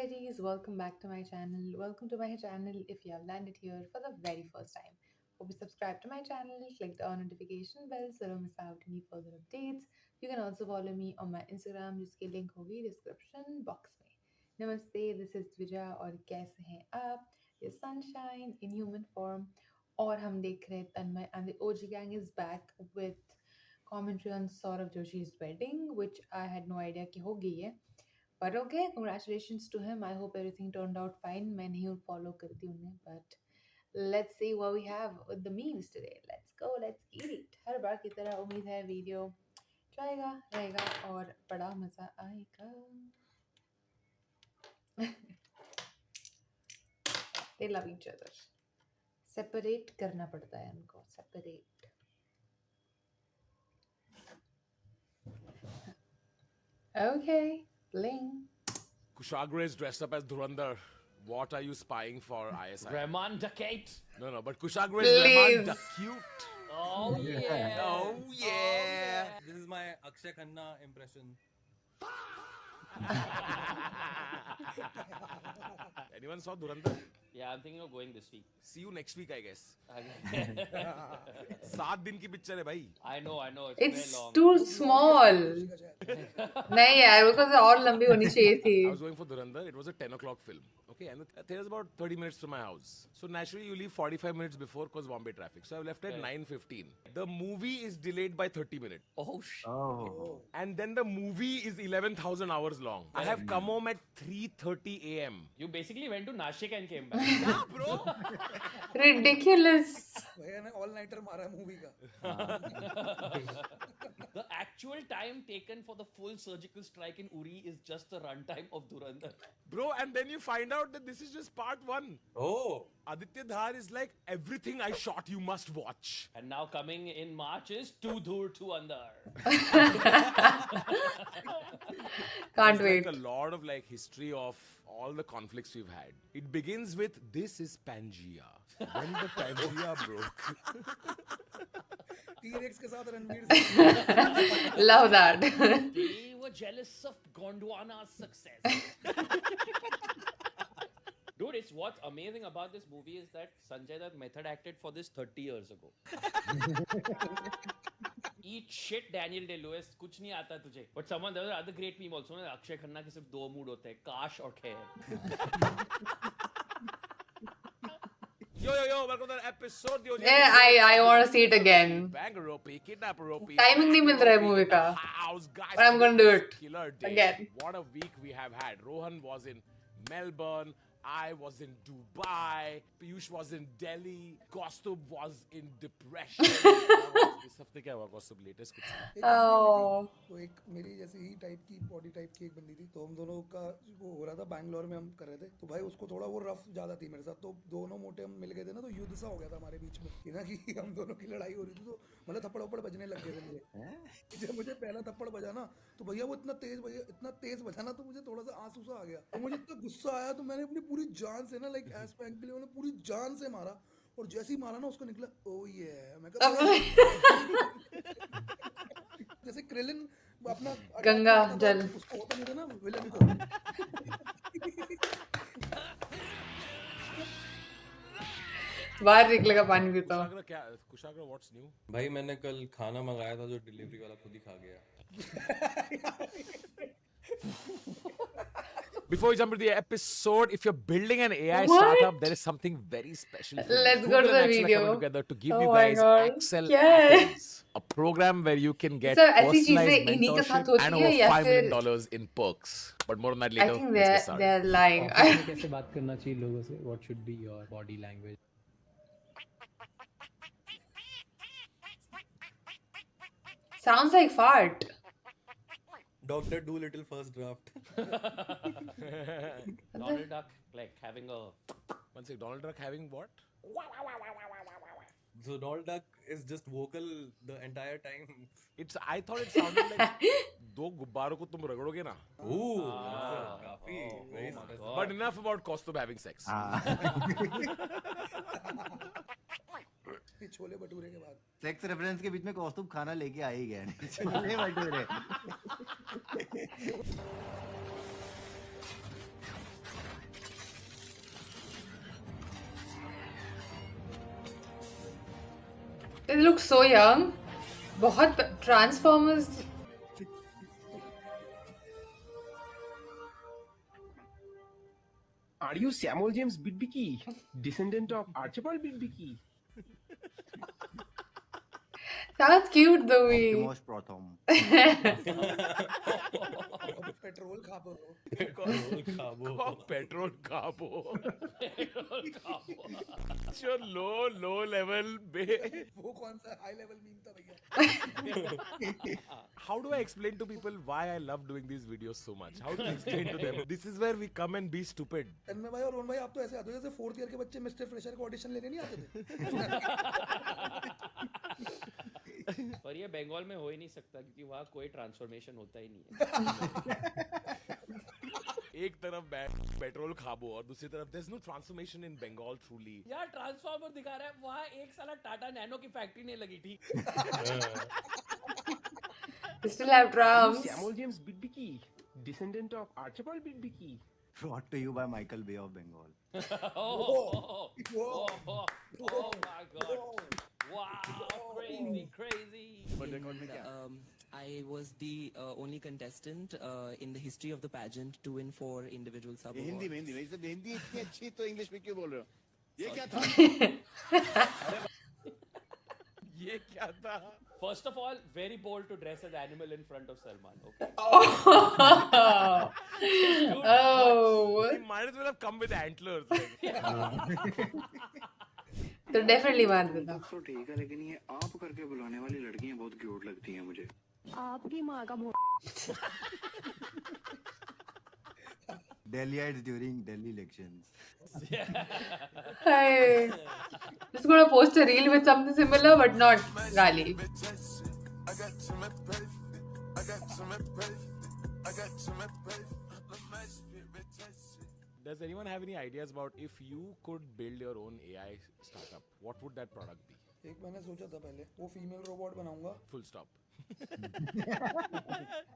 Diaries, welcome back to my channel. Welcome to my channel if you have landed here for the very first time. Hope you subscribe to my channel, click the notification bell so don't miss out any further updates. You can also follow me on my Instagram जिसकी link होगी description box में. Namaste, this is Dvija और कैसे हैं आप? Your sunshine in human form. और हम देख रहे हैं तन्मय and the OG gang is back with commentary on Saurav Joshi's wedding, which I had no idea कि हो गई है. But okay, congratulations to him. I hope everything turned out fine. मैं नहीं follow करती उन्हें, but let's see what we have with the memes today. Let's go, let's eat it. हर बार की तरह उम्मीद है वीडियो जाएगा रहेगा और बड़ा मजा आएगा. They love each other. Separate करना पड़ता है उनको. Separate. Okay, bling. Kushagra is dressed up as Dhurandhar. What are you spying for, ISI? Rahman Dakate. No, but Kushagra is Rahman the cute. Oh yeah. Oh yeah. This is my Akshay Khanna impression. Anyone saw Dhurandhar? Yeah, I'm thinking of going this week. See you next week, I guess. Okay. 7 दिन की picture है भाई. I know. It's very long. too small. नहीं यार वो तो और लंबी होनी चाहिए थी. I was going for Dhurandhar. It was a 10 o'clock film. Okay, and the theater is about 30 minutes from my house. So naturally you leave 45 minutes before because Bombay traffic. So I left at 9:15. The movie is delayed by 30 minutes. Oh shit. Oh. And then the movie is 11,000 hours long. I have come home at 3:30 a.m. You basically went to Nashik and came back. Yeah, bro. Ridiculous. भैया ने all nighter मारा है movie का. The actual time taken for the full surgical strike in Uri is just the runtime of Dhurandhar. Bro, and then you find out that this is just part 1. Oh. Aditya Dhar is like, everything I shot you must watch. And now coming in March is Tu Dhur Tu Andar. Can't There's wait. like a lot of like history of all the conflicts we've had. It begins with, this is Pangea. When the Pangea broke. T-Rex के साथ Ranveer Singh. Love that. They were jealous of Gondwana's success. Dude, it's what's amazing about this movie is that Sanjay Dutt method acted for this 30 years ago. Eat shit, Daniel Day-Lewis. कुछ नहीं आता तुझे. But someone, there was other great meme also. ना अक्षय खन्ना के सिर्फ 2 mood होते हैं, काश और Kher. Yo, welcome to the episode. Yo, Yeah, I want to see it again. Banger ropey, kidnapper ropey. Timing नहीं मिल रहा है movie का. House, guys. But I'm gonna do it Killer day. again. What a week we have had. Rohan was in Melbourne. I was in Dubai. Piyush was in Delhi. Kaustubh was in depression. इस हफ्ते क्या हुआ Kaustubh latest कुछ? Oh. तो एक मेरी जैसी ही type की बॉडी टाइप की एक बंदी थी. तो हम दोनों का वो हो रहा था बैंगलोर में हम कर रहे थे. तो भाई उसको थोड़ा वो रफ ज्यादा थी मेरे साथ. तो दोनों मोटे हम मिल गए थे ना. तो युद्ध सा हो गया था हमारे बीच में. कि ना कि हम दोनों की लड़ाई हो रही थी. तो मतलब थप्पड़ वप्पड़ बजने लग गए थे मुझे. जब मुझे पहला थप्पड़ बजा ना तो भैया वो इतना तेज बजा ना तो मुझे थोड़ा सा आंसू सा आ गया. और मुझे इतना गुस्सा आया तो मैंने अपनी पूरी जान से ना लाइक एस पैंक के लिए मैंने पूरी जान से मारा. और जैसे ही मारा ना उसको निकला ओ ये मैं जैसे क्रिलिन अपना गंगा जल उसको होता नहीं था ना विलन को. बाहर निकलेगा पानी पीता हूँ. Kushagra, what's new? भाई मैंने कल खाना मंगाया था जो डिलीवरी वाला खुद ही खा गया. Before we jump into the episode, if you're building an AI What? startup, there is something very special. for you. Let's go Google to the and Axel are video. coming together to give Oh you my guys God. Axel Yes. Atoms, a program where you can get So, ऐसी चीजें personalized इन्हीं के साथ mentorship होती and है over या $5 फिर- million in perks. But more on that I later. think Let's get they're started. they're lying. Office में कैसे बात करना चाहिए लोगों से? What should be your body language? Sounds like fart. Dr. Dolittle first draft. Donald Duck, like having a. One sec, Donald Duck having what? So Donald Duck is just vocal the entire time. I thought it sounded like दो गुब्बारों को तुम रगड़ोगे ना. Ooh, Ah. काफी Oh very my specific. God. But enough about Kaustubh having sex. ये छोले भटूरे के बाद. Sex reference के बीच में कौस्तुभ खाना लेके आ ही गया. Chole bhature. They look so young. बहुत Transformers. Are you Samuel James Bidbiki, descendant of Archibald Bidbiki? Sounds cute though. Optimus Prothom. Petrol खा पो पेट्रोल खाबो जो लो लेवल पे वो कौन सा हाई लेवल मीम था भैया How do I explain to people why I love doing these videos so much? How do I explain to them? This is where we come and be stupid. तन्मय भाई और रोहन भाई आप तो ऐसे आते हो जैसे 4th ईयर के बच्चे मिस्टर फ्रेशर का ऑडिशन लेने नहीं आते थे पर ये बंगाल में हो ही नहीं सकता क्योंकि वहाँ कोई ट्रांसफॉर्मेशन होता ही नहीं है एक तरफ पेट्रोल खाबो और दूसरी तरफ there's no transformation in Bengal truly. यार ट्रांसफॉर्मर दिखा रहा है वहाँ एक साला टाटा नैनो की फैक्ट्री नहीं लगी ठीक They still have drums. Samuel James Bidbiki, descendant of Archibald Bidbiki. Brought to you by Michael Bay of Bengal. oh my god wow crazy I was the only contestant in the history of the pageant to win 4 individual sub Hindi में awards. Hindi इतनी अच्छी तो English में क्यों बोल रहे हो ये क्या था ये क्या था? first of all very bold to dress as animal in front of Salman okay Oh. He might as well have come with antlers. Like. तो definitely मार देता. तो ठीक है लेकिन ये आप करके बुलाने वाली लड़कियां बहुत क्यूट लगती हैं मुझे आपकी माँ का Delhiites during Delhi elections. Hi. Just gonna post a reel with something similar but not Gali. Does anyone have any ideas about if you could build your own AI startup, what would that product be? एक मैंने सोचा था पहले वो female robot बनाऊंगा Full stop.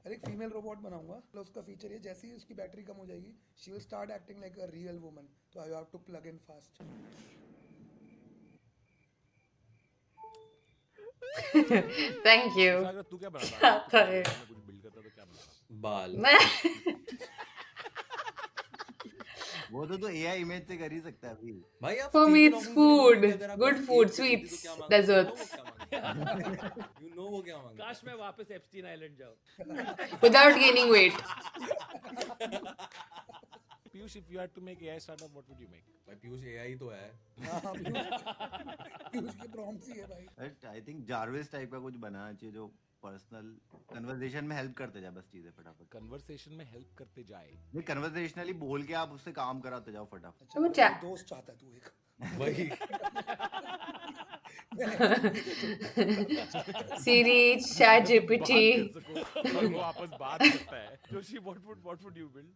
अरे एक female robot बनाऊंगा तो उसका फीचर ये जैसे ही उसकी बैटरी कम हो जाएगी she will start acting like a real woman तो I have to plug in fast Thank you. अगर तू क्या बनाता आता है. मैं कुछ बिल्ड करता तो क्या बनाता? बाल वो तो AI इमेज से कर ही सकता है अभी. भाई आप For me Stephen it's Hawking food, बोलोगे, अगर आप good एक food, करोड़ sweets, तो क्या मांगोगे? desserts. You know वो क्या मांगेगा? काश मैं वापस एप्स्टीन आइलैंड जाऊं Without gaining weight. Piyush, if you had to make AI startup, what would you make? भाई पीयूष AI तो है. उसके प्रॉम्प्ट्स ही है भाई But I think Jarvis type का कुछ बनाना चाहिए जो पर्सनल कन्वर्सेशन में हेल्प करते जाए बस चीजें फटाफट. Conversation में help करते जाए. ये कन्वर्सेशनली बोल के आप उससे काम कराते जाओ फटाफट. अच्छा वो मेरा चा- दोस्त चाहता है तू एक वही Siri, ChatGPT. बात कर सको और वो आपस बात करता है. Joshi, what would you build?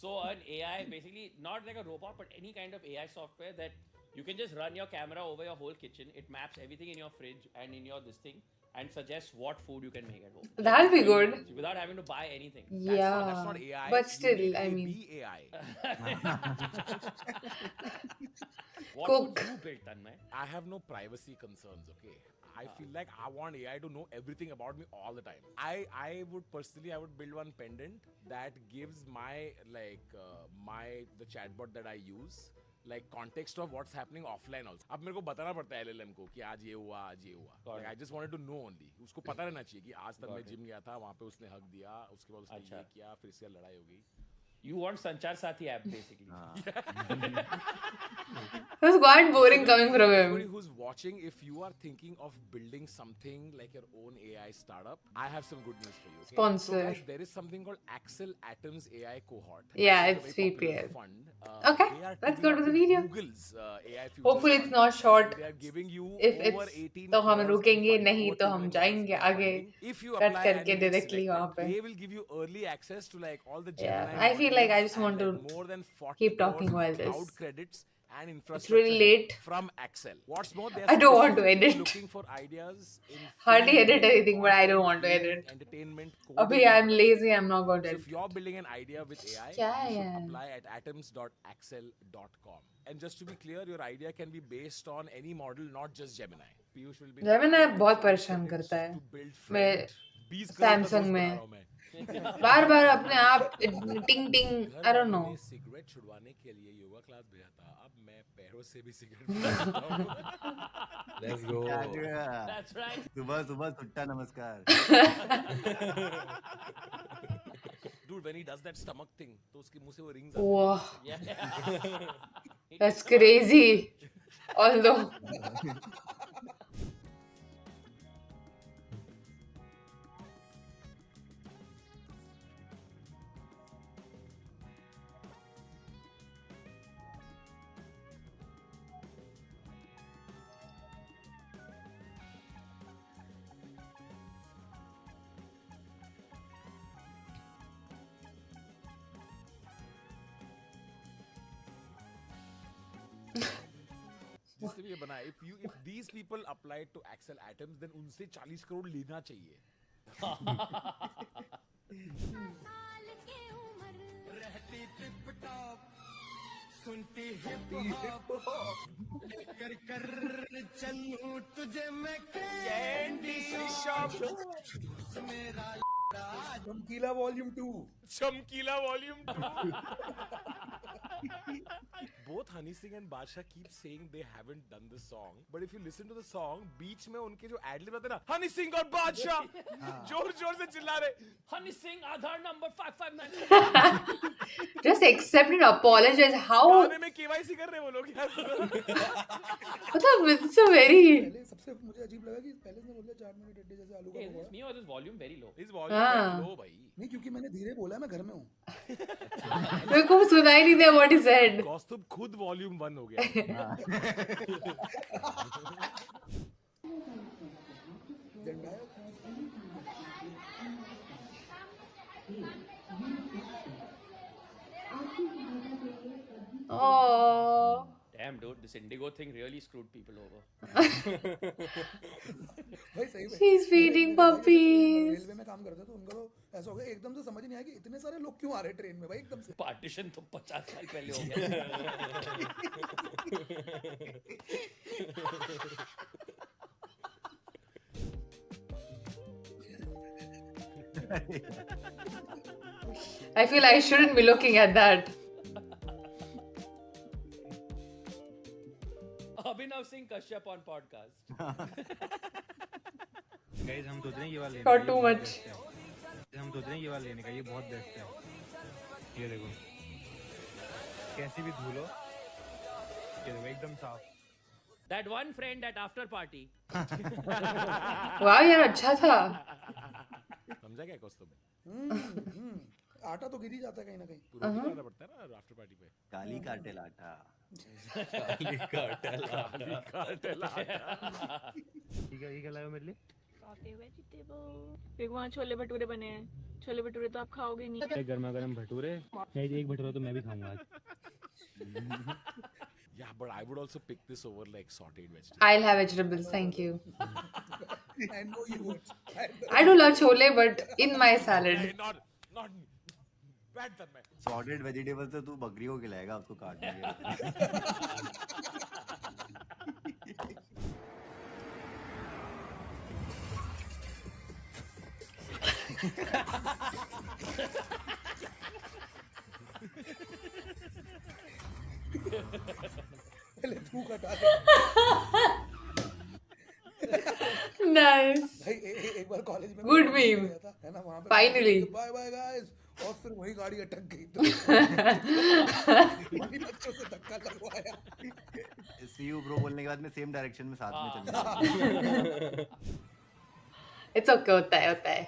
So an AI, basically not like a robot, but any kind of AI software that you can just run your camera over your whole kitchen. It maps everything in your fridge and in your this thing and suggests what food you can make at home. That'll be good. Without having to buy anything. Yeah. That's not AI. But You still, need I to mean. be AI. What Cook. would you build, Tanmay? I have no privacy concerns, okay? I feel like I want AI to know everything about me all the time. I would personally, I would build one pendant that gives my, like, the chatbot that I use, like, context of what's happening offline also. अब मेरे को बताना पड़ता है LLM को कि आज ये हुआ, आज ये हुआ. Like, I just wanted to know only. उसको पता रहना चाहिए कि आज तक मैं जिम गया था, वहाँ पे उसने हक दिया, उसके बाद उसने अच्छा. ये किया, फिर इससे लड़ाई हो गई. You want Sanchar Sathi app basically. It was quite boring coming from Everybody him. who's watching, if you are thinking of building something like your own AI startup, I have some good news for you. Okay? Sponsor. So guys, there is something called Axel Atoms AI Cohort. Yeah, This is a it's very popular VPL. Fund. Okay, they are let's teaming go up to the with video. Google's AI Futures Hopefully it's Fund. not short. They are giving you If over it's 18 तो हम crores in रुकेंगे, funding, नहीं over तो 2 हम million जाएंगे dollars in आगे, funding. If you cut apply करके and get directly वहाँ selected, पे. they will give you early access to like all the Yeah, Gemini I feel like I models just want and, to more than 40 keep talking crores while in cloud this. credits and infrastructure It's really late. from Axel. What's more, they're I don't want to specifically edit. looking for ideas in Hardly film, edit anything, but I don't want to gaming, edit. entertainment, Abhi, coding. I'm lazy. I'm not going to So edit. if you're building an idea with AI, Kya you hai should yaar? apply at atoms.axel.com. And just to be clear, your idea can be based on any model, not just Gemini. Piyush will be Gemini like, बहुत "Hey, परेशान it's करता है। to build मैं friend. 20 crore का Samsung दोस्त में बना रहा हूं मैं। बार बार अपने आप टिंग टिंग घर आई डोंट वालों नो ने सिगरेट छुड़वाने के लिए योगा क्लास भेजा था, अब मैं पैरों से भी सिगरेट पीता हूं। Let's go. That's right. सुबह सुबह सुट्टा नमस्कार. Dude, when he does that stomach thing, तो उसके मुंह से वो rings आते Wow, Yeah. that's crazy. Although जिससे भी ये बना है, if these people applied to Axel Atoms, then उनसे 40 करोड़ लेना चाहिए. चमकीला volume 2. Chamkila Volume 2. Both Honey Singh and Basha keep saying they haven't done the song, but if you listen to the song, बीच में उनके जो ad-lib आते हैं ना, Honey Singh और Basha जोर-जोर से चिल्ला रहे. Honey Singh, Aadhaar number 559. just accept and apologize. How गाने में KYC कर रहे हैं वो लोग यार. मतलब it's a very पहले सबसे मुझे अजीब लगा कि पहले ने बोला 4 मिनट अड्डे जैसे आलू का Hey, is pakora. this me or this volume very low? His volume हाँ. है low भाई. नहीं क्योंकि मैंने धीरे बोला, मैं घर में हूँ. मेरे को सुनाई नहीं दिया what he said. कौस्तुभ खुद वॉल्यूम 1 हो गया. झंडा है. Oh, Damn, dude, this Indigo thing really screwed people over. भाई सही में. she's feeding puppies. रेलवे में काम करते थे तो उनका तो ऐसा हो गया, एकदम से समझ नहीं आया कि इतने सारे लोग क्यों आ रहे हैं ट्रेन में भाई एकदम से. Partition तो 50 साल पहले हो गया. I feel I shouldn't be looking at that. Abhinav Singh Kashyap on podcast. Guys, हम सोच रहे हैं ये वाला लेने Not का, ये too बहुत much. best है. हम सोच रहे हैं ये वाला लेने का, ये बहुत बेस्ट है. ये देखो, कैसी भी धुलो, ये देखो एकदम साफ. That one friend at after party. Wow, यार अच्छा था. समझा क्या कौस्तुभ? आटा तो गिर ही जाता है कहीं ना कहीं. रोटी बनाना पड़ता है ना आफ्टर पार्टी पे. काली कार्टेल आटा. कार्टेल आटा. ठीक है, ये क्या लाया मेरे लिए? वेजिटेबल एक वहाँ छोले भटूरे बने हैं. छोले भटूरे तो आप खाओगे नहीं. गर्मा गर्म भटूरे. एक भटूरा तो मैं भी खाऊंगा आज. Yeah, but I would also pick this over like sauteed vegetables. I'll have vegetables, thank you. I know you would. I do love chole, but in my salad. Hey, not bad that man. Sorted vegetable से तू बकरियों के लाएगा उसको काटने के लिए. पहले तू कटा दे. Nice. भाई एक बार कॉलेज में Good meme. गया था, है ना, वहाँ पे Finally. बाय बाय गाइस, और फिर वही गाड़ी अटक गई तो वही बच्चों से धक्का लगवाया. सी यू ब्रो बोलने के बाद में सेम डायरेक्शन में साथ में चलना. It's okay, होता है होता है.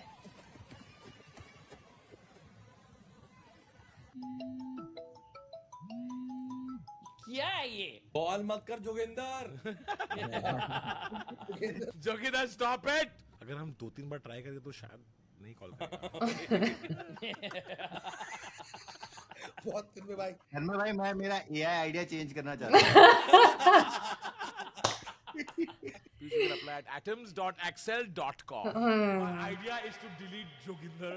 क्या है ये? बॉल मत कर जोगिंदर. Joginder stop it. अगर हम 2-3 बार ट्राई करें तो शायद नहीं कॉल करेगा. बहुत दिन में भाई तन्मय भाई मैं मेरा AI आइडिया चेंज करना चाहता हूँ। You can apply at atoms.axel.com. My idea is to delete Joginder.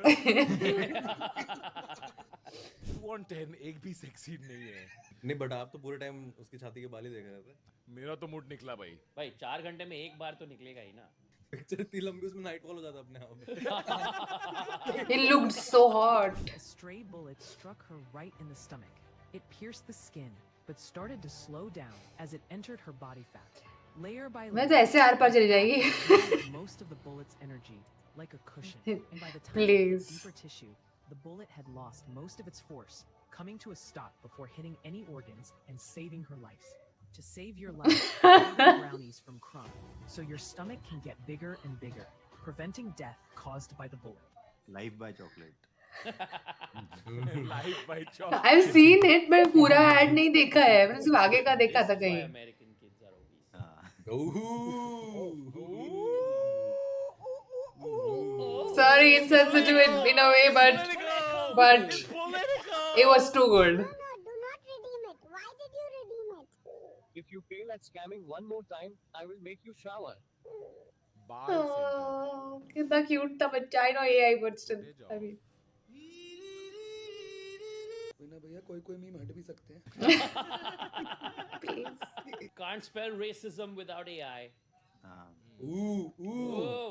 2 on 10 एक भी succeed नहीं है. नहीं बट आप तो पूरे टाइम उसकी छाती के बाल ही देख रहे थे। मेरा तो मूड निकला भाई. भाई 4 घंटे में एक बार तो निकलेगा ही ना। पिक्चर इतनी लंबी उसमें नाइट फॉल हो जाता अपने आप। It looked so hot. A stray bullet struck her right in the stomach. It pierced the skin, but started to slow down as it entered her body fat. Layer by मैं तो layer, ऐसे are पार चली जाएगी. absorbed most of the bullet's energy, like a cushion. And by the time it hit Please. deeper tissue, the bullet had lost most of its force, coming to a stop before hitting any organs and saving her life. To save your life, eat brownies from crumb, so your stomach can get bigger and bigger, preventing death caused by the bullet. Life by chocolate. Life by chocolate. I've seen it, मैं पूरा add नहीं देखा है. मैंने सिर्फ आगे का देखा था This is why कहीं. American kids are obese. Sorry, insensitive in a way, but it was too good. Do not redeem it. Why did you redeem it? If you fail at scamming one more time, I will make you shower. Oh, कितना cute था बच्चा. I know AI, but still. I mean. कोई ना भैया कोई meme हट भी सकते हैं. Please. Can't spell racism without AI. हाँ. Oh, oh.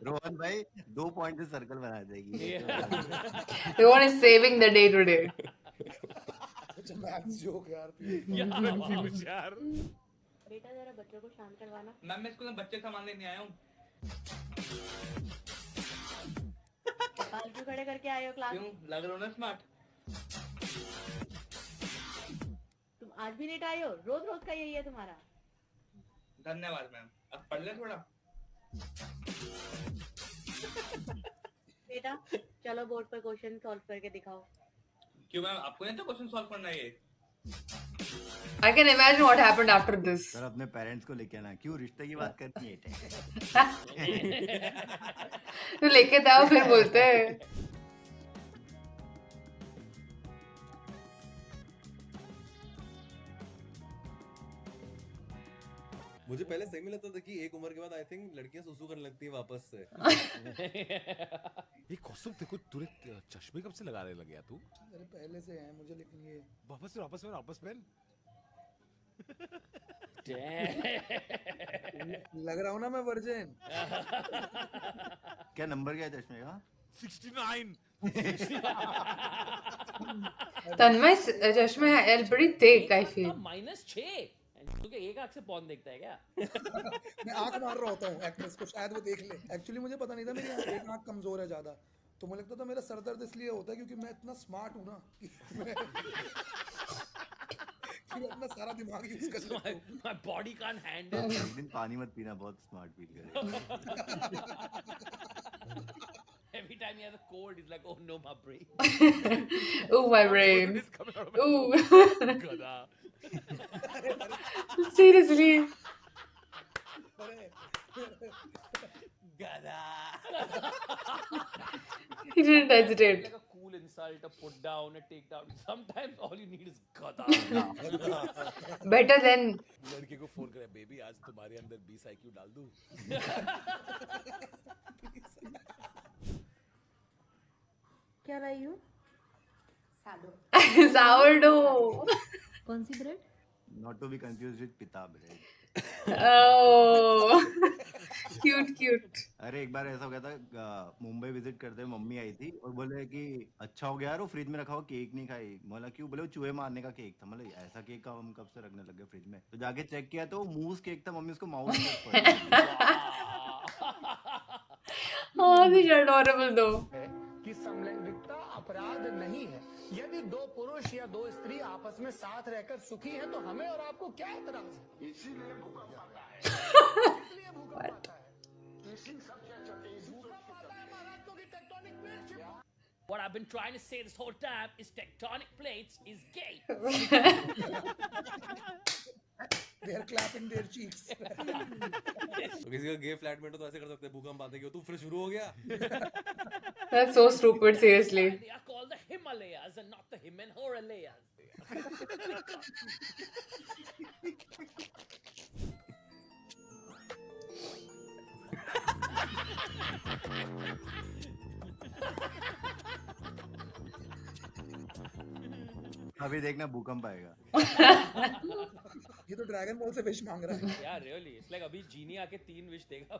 रोहन भाई 2 पॉइंट से सर्कल बना देगी. Rohan is saving the day today. अच्छा मैथ्स जोक यार. यार. बेटा जरा बच्चों को शांत करवाना. मैम मैं स्कूल में बच्चे सामान लेने आया हूँ. फालतू खड़े करके आए हो क्लास. क्यों लग रहा हूँ ना स्मार्ट. तुम आज भी लेट आए हो. रोज रोज का यही है तुम्हारा. धन्यवाद मैम. अब पढ़ ले थोड़ा. बेटा चलो बोर्ड पर क्वेश्चन सॉल्व करके दिखाओ. क्यों मैम आपको नहीं तो क्वेश्चन सॉल्व करना है ये. I can imagine what happened after this. Sir अपने पेरेंट्स को लेके आना. क्यों रिश्ते की बात करती है? तो लेके जाओ फिर बोलते हैं. मुझे पहले सही में लगता था कि एक उम्र के बाद आई थिंक लड़कियां सुसु करने लगती हैं वापस से. ये कौसुम देखो तूने चश्मे कब से लगाने लग गया तू? अरे पहले से है मुझे लेकिन ये वापस पहन. लग रहा हूँ ना मैं वर्जिन. क्या नंबर क्या है चश्मे का? 69. तन्मय चश्मे है pretty thick I feel. -6. क्योंकि एक आंख से पॉन देखता है क्या? मैं आंख मार रहा होता हूँ एक्ट्रेस को शायद वो देख ले. एक्चुअली मुझे पता नहीं था मेरी एक आंख कमजोर है ज्यादा. तो मुझे लगता था मेरा सर दर्द इसलिए होता है क्योंकि मैं इतना स्मार्ट हूँ ना कि मैं अपना सारा दिमाग यूज कर लेता हूँ. My body can't handle. एक दिन पानी मत पीना बहुत स्मार्ट फील करेगा. Every time he has a cold, he's like, oh no, my brain. Oh my brain. Ooh. गधा. Seriously. Gada. He didn't hesitate. Like a cool insult, a put down, a take down. Sometimes all you need is gada. Better than. लड़के को phone करे baby आज तुम्हारे अंदर 20 IQ डाल दूं. क्या लाई हूँ? Sourdough. कौन सी bread? Not to be confused with pita bread. Oh. Cute. अरे एक बार ऐसा हो गया था मुंबई विजिट करते हुए मम्मी आई थी और बोले कि अच्छा हो गया यार वो फ्रिज में रखा हुआ केक नहीं खाई. बोला क्यों? बोले वो चूहे मारने का केक था. मतलब ऐसा केक का हम कब से रखने लगे फ्रिज में. तो जाके चेक किया तो मूस केक था. मम्मी उसको mouse Oh, this is adorable though. कि समलैंगिकता अपराध नहीं है. यदि 2 पुरुष या 2 स्त्री आपस में साथ रहकर सुखी हैं तो हमें और आपको क्या एतराज है? इसीलिए भूकंप आता है. भूकंप आता है महाराज क्योंकि tectonic plate shift. What I've been trying to say this whole time is tectonic plates is gay. they are clapping their cheeks. तो किसी का गे फ्लैटमेट हो तो ऐसे कर सकते हैं, भूकंप आते कि तू फिर शुरू हो गया. That's so stupid, seriously. They are called the Himalayas and not the him and her Alayas. अभी देखना भूकंप आएगा. ये तो ड्रैगन बॉल से विश मांग रहा है. Yeah, really. It's like अभी जीनी आके 3 विश देगा.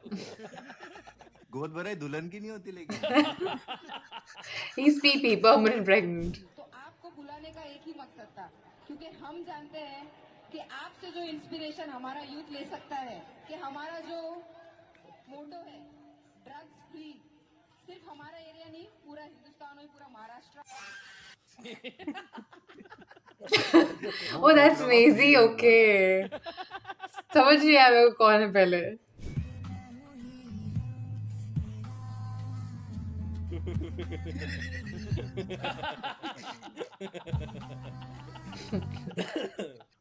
गोद भराई दुल्हन की नहीं होती लेकिन. He's PP, permanent pregnant. तो आपको बुलाने का एक ही मकसद था, क्योंकि हम जानते हैं कि आपसे जो इंस्पिरेशन हमारा यूथ ले सकता है, कि हमारा जो मोटो है ड्रग्स फ्री, सिर्फ हमारा एरिया नहीं, पूरा हिंदुस्तान और पूरा Maharashtra. Oh, that's Maisie. Okay. समझ नहीं आया मेरे को कौन है पहले.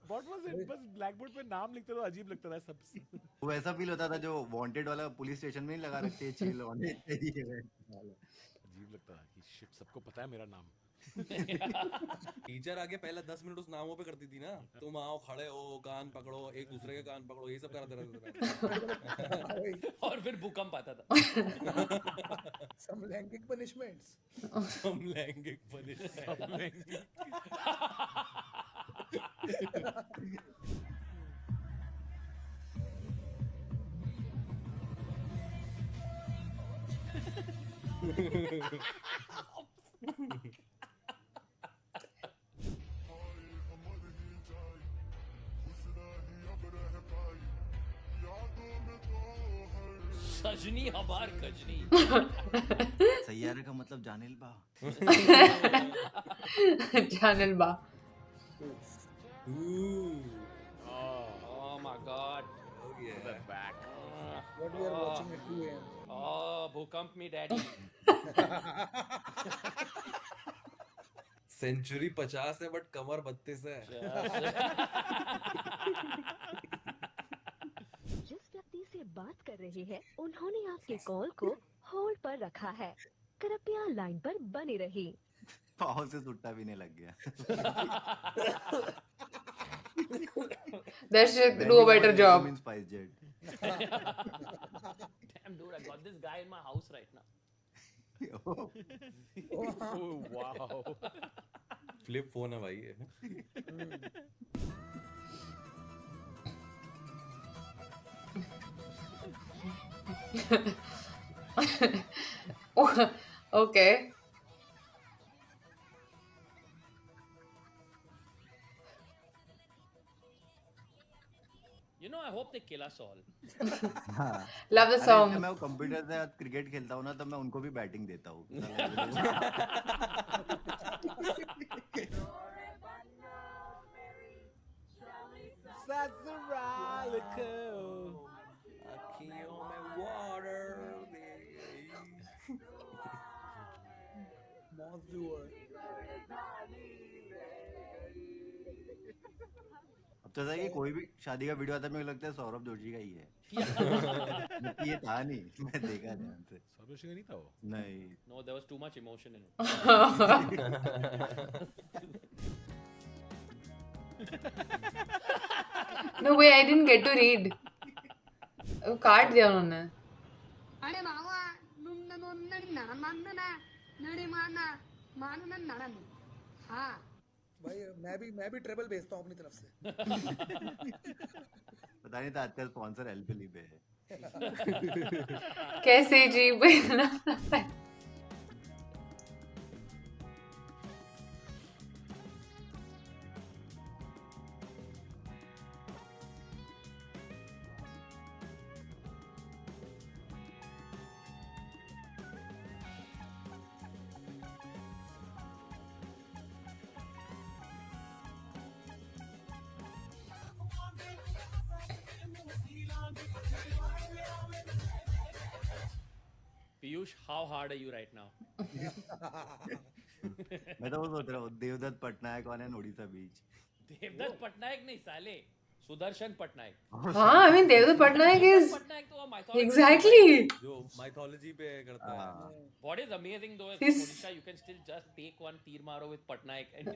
What was it? बस ब्लैकबोर्ड पे नाम लिखते तो अजीब लगता था सब. वो ऐसा फील होता था जो वांटेड वाला पुलिस स्टेशन में ही लगा रखते हैं, चिल होने चाहिए. अजीब लगता था कि शिट सबको पता है मेरा नाम. टीचर आगे पहले 10 मिनट उस नामों पे करती थी ना, तुम आओ खड़े हो, कान पकड़ो, एक दूसरे के कान पकड़ो, ये सब कराते रहते थे. और फिर भूकंप आता था. समलैंगिक पनिशमेंट्स. समलैंगिक पनिशमेंट. सजनी हमार कजनी. सैयारे का मतलब जानिल बा. Channel ba. Oh my god. Oh yeah. The back. What we are watching at 2 a.m. Oh, भूकंप me daddy. सेंचुरी 50 है बट कमर 32 है. जिस व्यक्ति से बात कर रहे हैं उन्होंने आपके कॉल को होल्ड पर रखा है, कृपया लाइन पर बने रहिए. पाँव से सुट्टा भी नहीं लग गया. That should do a better job. Spice Jet. Damn dude, I got this guy in my house right now. Oh wow. Flip phone है भाई ये. Okay. You know, I hope they kill us all. हाँ. Love the अरे song. इसलिए मैं वो computer से cricket खेलता हूँ ना, तब मैं उनको भी बैटिंग देता हूँ. अखियों में water. अब तो ऐसा है कि कोई भी शादी का वीडियो आता है, मुझे लगता है सौरभ जोशी का ही है. ये था नहीं, मैं देखा ध्यान से. सौरभ जोशी का नहीं था वो. नहीं. No, there was too much emotion in it. No way, I didn't get to read. काट दिया उन्होंने. अरे बाबा नुन्न नुन्न ननमन्नना नड़ीमाना मानना नड़न. हाँ भाई मैं भी ट्रेबल भेजता हूँ अपनी तरफ से. पता नहीं था आजकल स्पॉन्सर एलपीली पे है. कैसे जी. Piyush, how hard are you right now? मैं तो वो सोच रहा हूँ देवदत्त पटनायक और उड़ीसा बीच. देवदत्त पटनायक नहीं साले, Sudarshan Patnaik. हाँ, I mean Devdutt Patnaik is Patnaik तो mythology exactly. जो mythology पे करता है. What is amazing though is He's- from Odisha, you can still just take one tir maro with Patnaik and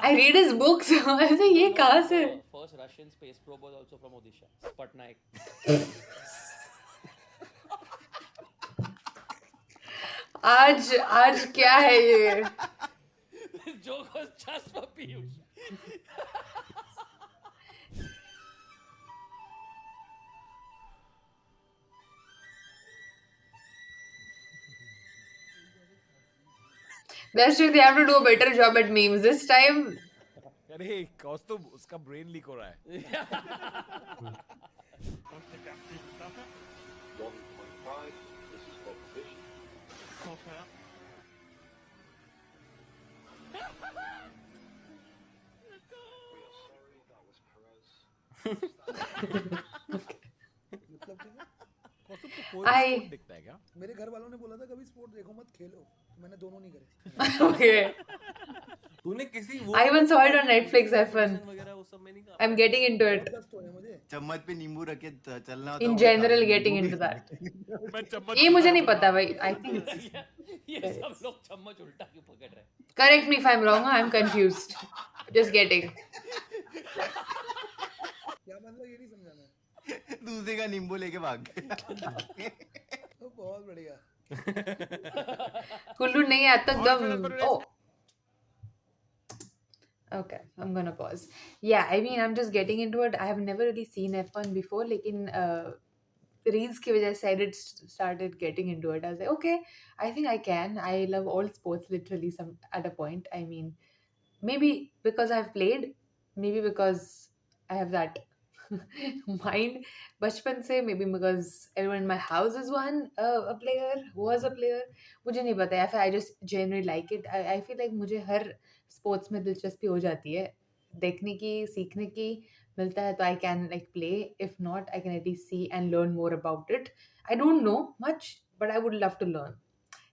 I read his books. ऐसे ये कहाँ से? first Russian space probe was also from Odisha. Patnaik. आज क्या है ये? This joke was just for Piyush. That's true. They have to do a better job at memes this time. अरे कौस्तुभ उसका ब्रेन लीक हो रहा है. मतलब कि कौस्तुभ को कोई भी sport दिखता है क्या? मेरे घर वालों ने बोला था कभी स्पोर्ट देखो मत खेलो, तो मैंने दोनों नहीं करे. Okay. तूने किसी I even saw it on Netflix. F1. वगैरह वो सब में नहीं कहा. I'm getting into it. चम्मच पे नींबू रख के चलना होता In है, वो general, खा- getting नींबू into भी- that. मैं चम्मच ये मुझे नहीं पता भाई. I think it's ये सब लोग चम्मच उल्टा क्यों पकड़ रहे हैं? correct me if I'm wrong. I'm confused. Just getting. क्या मतलब ये नहीं समझा मैं. दूसरे का नींबू लेके भाग गया. तो बहुत बढ़िया. कुल्लू नहीं आता एकदम. Oh. Okay, I'm gonna pause. Yeah, I mean, I'm just getting into it. I have never really seen F1 before, लेकिन reels की वजह से I did started getting into it. I was like, okay, I think I can. I love all sports literally some at a point. I mean, maybe because I've played, maybe because I have that mind बचपन से, maybe because everyone in my house is a player, was a player. मुझे नहीं पता या फिर I just genuinely like it. I feel like मुझे हर sports में दिलचस्पी हो जाती है, देखने की, सीखने की मिलता है तो I can like play. If not, I can at least see and learn more about it. I don't know much, but I would love to learn.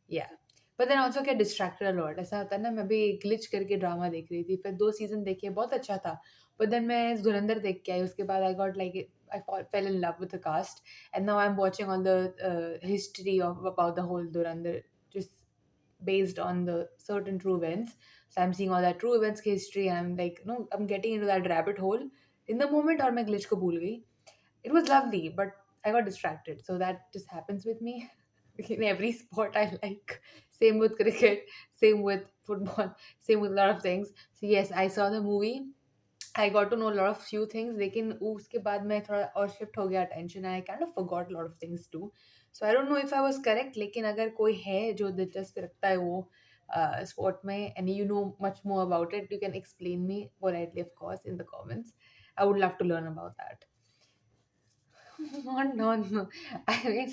Yeah. But then also get distracted a lot. ऐसा होता है ना, मैं भी glitch करके drama देख रही थी, फिर 2 सीजन देखे, बहुत अच्छा था. But then मैं धुरंधर देख के आई, उसके बाद I got like fell in love with the cast, and now I'm watching all the history of about the whole Dhurandhar, just based on the certain true events. So I'm seeing all that true events की history, and I'm like, no, I'm getting into that rabbit hole in the moment, और मैं glitch को भूल गई. It was lovely, but I got distracted. So that just happens with me in every sport I like. Same with cricket, same with football, same with a lot of things. So yes, I saw the movie. I got to know a lot of few things, लेकिन उसके बाद मैं थोड़ा और shift हो गया attention, and I kind of forgot a lot of things too. So I don't know if I was correct, लेकिन अगर कोई है जो दिलचस्प रखता है वो sport में, and you know much more about it, you can explain me politely, of course, in the comments. I would love to learn about that. No. I mean,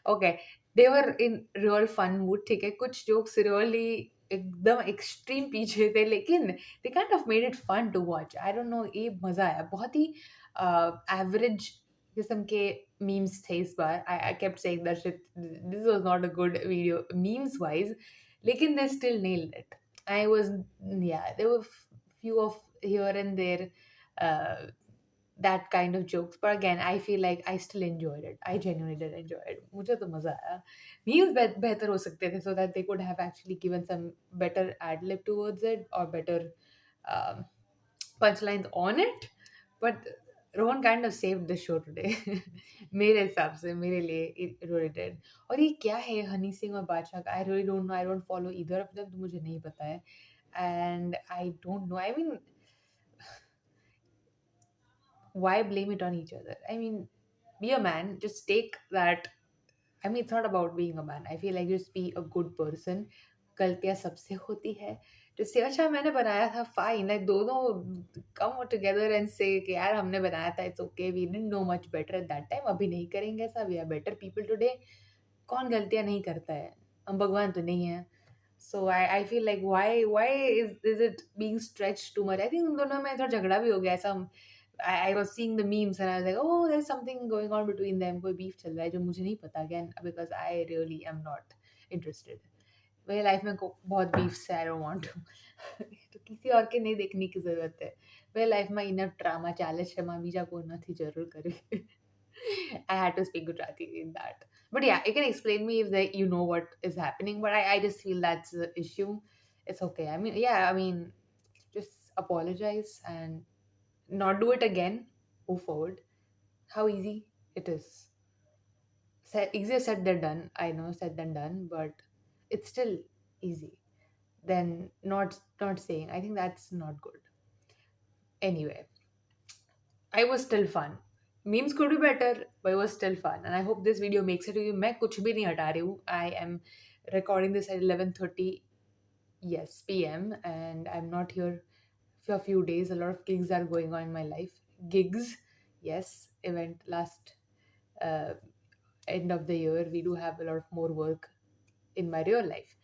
okay, they were in real fun mood. ठीक है, कुछ jokes really एकदम extreme पीछे थे, लेकिन they kind of made it fun to watch. I don't know, ये मजा आया. बहुत ही average किस्म के memes थे इस बार. I kept saying that shit, this was not a good video memes wise, लेकिन they still nailed it. There were few of here and there that kind of jokes, but again I feel like I still enjoyed it. I genuinely did enjoy it. मुझे तो मजा आया. Memes बेहतर हो सकते थे, so that they could have actually given some better ad lib towards it, or better punchlines on it, but Rohan kind of saved the show today. मेरे हिसाब से, मेरे लिए it really did. और ये क्या है हनी सिंह और बादशाह का? I really don't know. I don't follow either of them, तो मुझे नहीं पता है. And I don't know. I mean, why blame it on each other? I mean, be a man. Just take that. I mean, it's not about being a man. I feel like just be a good person. गलतियाँ सबसे होती है. Just say, अच्छा मैंने बनाया था, fine. Like दोनों come together and say कि यार हमने बनाया था, it's okay. We didn't know much better at that time. अभी नहीं करेंगे ऐसा. We are better people today. कौन गलतियाँ नहीं करता है? हम भगवान तो नहीं है. So I feel like why is it being stretched too much? I think उन दोनों में थोड़ा झगड़ा भी हो गया ऐसा. I was seeing the memes and I was like, oh, there's something going on between them. कोई beef चल रहा है जो मुझे नहीं पता again, because I really am not interested. मेरे लाइफ में बहुत बीफ्स है, आई डोंट वांट टू तो किसी और के नहीं देखने की ज़रूरत है. मेरे लाइफ में इनफ ड्रामा ચાલે છે, એમાં બીજા કોઈ નથી જરૂર કરવી. I had to speak Gujarati in that. But yeah, you can explain me if you know what is happening. But I just feel that's the issue. It's okay. I mean, yeah, I mean, just apologize and not do it again. Move forward. How easy it is. Easier said than done. I know, said than done, but it's still easy than not saying. I think that's not good. Anyway, I was still fun. Memes could be better, but it was still fun. And I hope this video makes it to you. मैं कुछ भी नहीं हटा रही हूँ. I am recording this at 11:30 p.m. and I'm not here for a few days. A lot of gigs are going on in my life. Gigs, yes. Event last end of the year. We do have a lot of more work in my real life.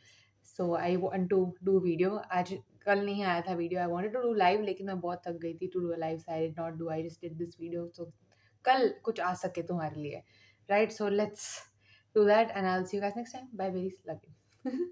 So I want to do video. आज कल नहीं आया था video. I wanted to do live लेकिन मैं बहुत थक गई थी to do a live. So I did not do. I just did this video. So कल कुछ आ सके तुम्हारे लिए, right? So let's do that and I'll see you guys next time. Bye, babies. Love you.